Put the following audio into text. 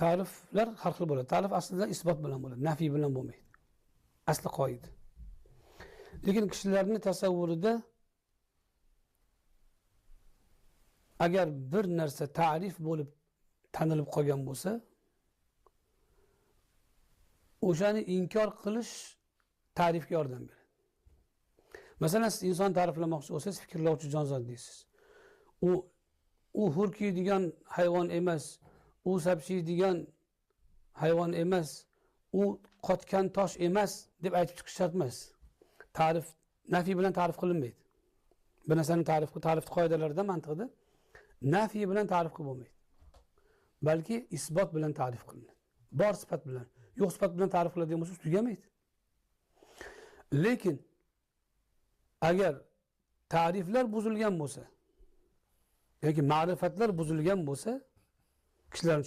Ta'riflar har xil bo'ladi. Ta'rif aslida isbot bilan bo'ladi, nafiy bilan bo'lmaydi. Asli qoida. Lekin kishilarning tasavvurida agar bir narsa ta'rif bo'lib tanilib qolgan bo'lsa, o'shani inkor qilish ta'rifga yordam beradi. Masalan, siz inson ta'riflamoqchi bo'lsangiz, fikrlovchi jonzot deysiz. U hurkiydigan hayvon emas, u sapchiydigan hayvon emas, u qotgan tosh emas deb aytib chiqish shart emas. Ta'rif nafiy bilan ta'rif qilinmaydi. Bir narsani ta'rif qoidalarida, mantiqda nafiy bilan ta'rif qilib bo'lmaydi. Balki isbot bilan ta'rif qilinadi. Bor sifat bilan, yo'q sifat bilan ta'rif qiladigan bo'lsa, tugamaydi. Lekin agar ta'riflar buzilgan bo'lsa yoki ma'rifatlar buzilgan bo'lsa, kishilar